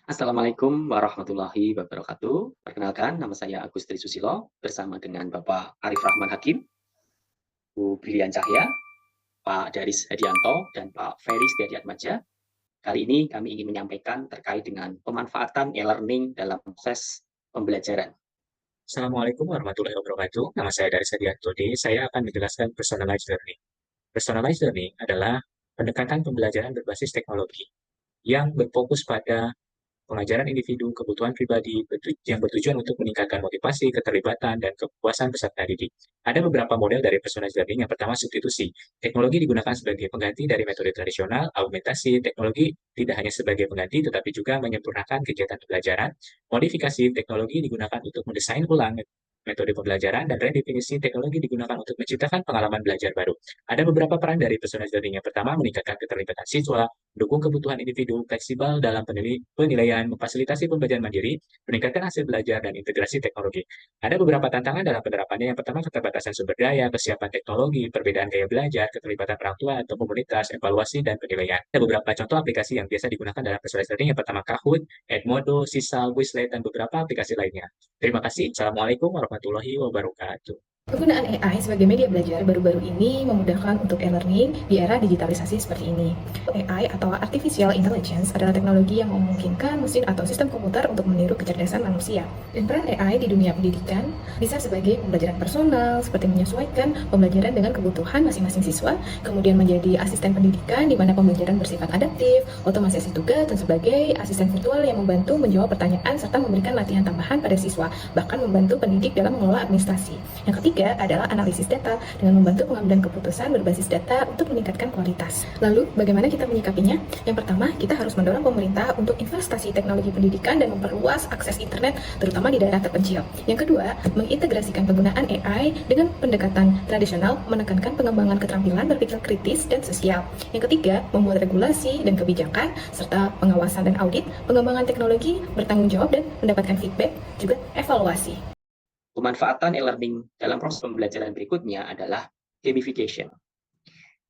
Assalamualaikum warahmatullahi wabarakatuh. Perkenalkan, nama saya Agus Trisusilo bersama dengan Bapak Arif Rahman Hakim, Bu Brilian Cahya, Pak Daris Hadianto, dan Pak Ferry Setiadiatmadja. Kali ini kami ingin menyampaikan terkait dengan pemanfaatan e-learning dalam proses pembelajaran. Assalamualaikum warahmatullahi wabarakatuh. Nama saya Dari Sadianto. Saya akan menjelaskan personalized learning. Personalized learning adalah pendekatan pembelajaran berbasis teknologi yang berfokus pada pengajaran individu, kebutuhan pribadi, yang bertujuan untuk meningkatkan motivasi, keterlibatan, dan kepuasan peserta didik. Ada beberapa model dari personalized learning. Yang pertama, substitusi. Teknologi digunakan sebagai pengganti dari metode tradisional. Augmentasi. Teknologi tidak hanya sebagai pengganti, tetapi juga menyempurnakan kegiatan pembelajaran. Modifikasi. Teknologi digunakan untuk mendesain ulang metode pembelajaran, dan redefinisi teknologi digunakan untuk menciptakan pengalaman belajar baru. Ada beberapa peran dari personalized learning. Yang pertama, meningkatkan keterlibatan siswa, mendukung kebutuhan individu, fleksibel dalam penilaian, memfasilitasi pembelajaran mandiri, meningkatkan hasil belajar, dan integrasi teknologi. Ada beberapa tantangan dalam penerapannya. Yang pertama, keterbatasan sumber daya, kesiapan teknologi, perbedaan gaya belajar, keterlibatan orang tua atau komunitas, evaluasi, dan penilaian. Ada beberapa contoh aplikasi yang biasa digunakan dalam personalized learning. Yang pertama, Kahoot, Edmodo, Sisal, Quizlet, dan beberapa aplikasi lainnya. Terima kasih. Assalamualaikum warahmatullahi wabarakatuh. Penggunaan AI sebagai media belajar baru-baru ini memudahkan untuk e-learning di era digitalisasi seperti ini. AI atau Artificial Intelligence adalah teknologi yang memungkinkan mesin atau sistem komputer untuk meniru kecerdasan manusia. Dan peran AI di dunia pendidikan bisa sebagai pembelajaran personal, seperti menyesuaikan pembelajaran dengan kebutuhan masing-masing siswa, kemudian menjadi asisten pendidikan di mana pembelajaran bersifat adaptif, otomatisasi tugas, dan sebagai asisten virtual yang membantu menjawab pertanyaan serta memberikan latihan tambahan pada siswa, bahkan membantu pendidik dalam mengelola administrasi. Yang ketiga adalah analisis data dengan membantu pengambilan keputusan berbasis data untuk meningkatkan kualitas. Lalu, bagaimana kita menyikapinya? Yang pertama, kita harus mendorong pemerintah untuk investasi teknologi pendidikan dan memperluas akses internet, terutama di daerah terpencil. Yang kedua, mengintegrasikan penggunaan AI dengan pendekatan tradisional, menekankan pengembangan keterampilan berpikir kritis dan sosial. Yang ketiga, membuat regulasi dan kebijakan, serta pengawasan dan audit, pengembangan teknologi, bertanggung jawab dan mendapatkan feedback, juga evaluasi. Pemanfaatan e-learning dalam proses pembelajaran berikutnya adalah gamification.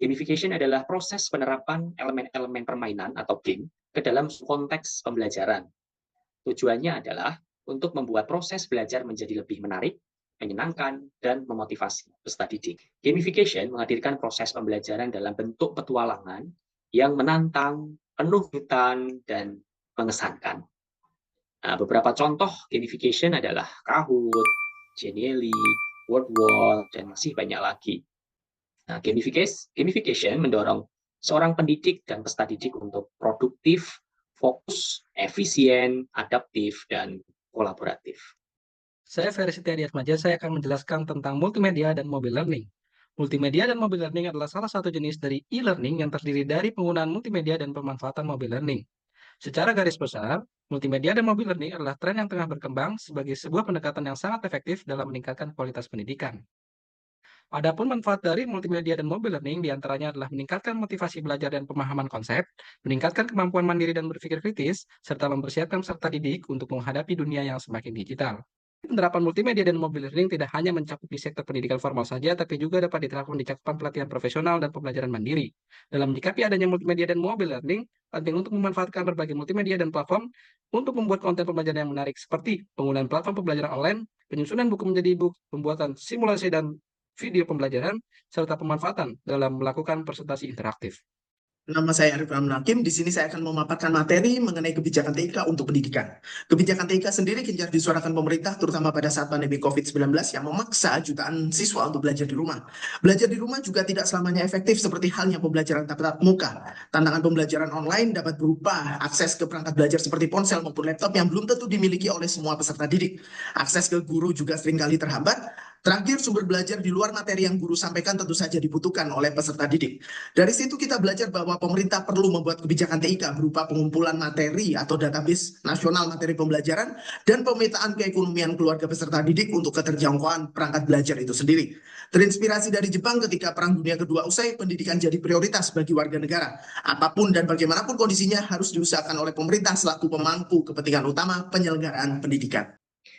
Gamification adalah proses penerapan elemen-elemen permainan atau game ke dalam konteks pembelajaran. Tujuannya adalah untuk membuat proses belajar menjadi lebih menarik, menyenangkan, dan memotivasi peserta didik. Gamification menghadirkan proses pembelajaran dalam bentuk petualangan yang menantang, penuh kejutan, dan mengesankan. Nah, beberapa contoh gamification adalah Kahoot, Genially, Wordwall, dan masih banyak lagi. Nah, gamification mendorong seorang pendidik dan peserta didik untuk produktif, fokus, efisien, adaptif, dan kolaboratif. Saya Ferry Setiadiatmadja, saya akan menjelaskan tentang multimedia dan mobile learning. Multimedia dan mobile learning adalah salah satu jenis dari e-learning yang terdiri dari penggunaan multimedia dan pemanfaatan mobile learning. Secara garis besar, multimedia dan mobile learning adalah tren yang tengah berkembang sebagai sebuah pendekatan yang sangat efektif dalam meningkatkan kualitas pendidikan. Adapun manfaat dari multimedia dan mobile learning diantaranya adalah meningkatkan motivasi belajar dan pemahaman konsep, meningkatkan kemampuan mandiri dan berpikir kritis, serta mempersiapkan peserta didik untuk menghadapi dunia yang semakin digital. Penerapan multimedia dan mobile learning tidak hanya mencakup di sektor pendidikan formal saja, tapi juga dapat diterapkan di cakupan pelatihan profesional dan pembelajaran mandiri. Dalam menyikapi adanya multimedia dan mobile learning, penting untuk memanfaatkan berbagai multimedia dan platform untuk membuat konten pembelajaran yang menarik, seperti penggunaan platform pembelajaran online, penyusunan buku menjadi e-book, pembuatan simulasi dan video pembelajaran, serta pemanfaatan dalam melakukan presentasi interaktif. Nama saya Arif Rahman Hakim. Di sini saya akan memaparkan materi mengenai kebijakan TIK untuk pendidikan. Kebijakan TIK sendiri gencar disuarakan pemerintah, terutama pada saat pandemi COVID-19 yang memaksa jutaan siswa untuk belajar di rumah. Belajar di rumah juga tidak selamanya efektif seperti halnya pembelajaran tatap muka. Tantangan pembelajaran online dapat berupa akses ke perangkat belajar seperti ponsel maupun laptop yang belum tentu dimiliki oleh semua peserta didik. Akses ke guru juga seringkali terhambat. Terakhir, sumber belajar di luar materi yang guru sampaikan tentu saja dibutuhkan oleh peserta didik. Dari situ kita belajar bahwa pemerintah perlu membuat kebijakan TIK berupa pengumpulan materi atau database nasional materi pembelajaran dan pemetaan keekonomian keluarga peserta didik untuk keterjangkauan perangkat belajar itu sendiri. Terinspirasi dari Jepang ketika Perang Dunia Kedua usai, pendidikan jadi prioritas bagi warga negara. Apapun dan bagaimanapun kondisinya harus diusahakan oleh pemerintah selaku pemangku kepentingan utama penyelenggaraan pendidikan.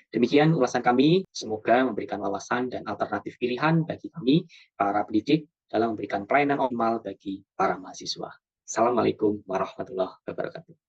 Demikian ulasan kami, semoga memberikan wawasan dan alternatif pilihan bagi kami, para pendidik, dalam memberikan pelayanan optimal bagi para mahasiswa. Assalamualaikum warahmatullahi wabarakatuh.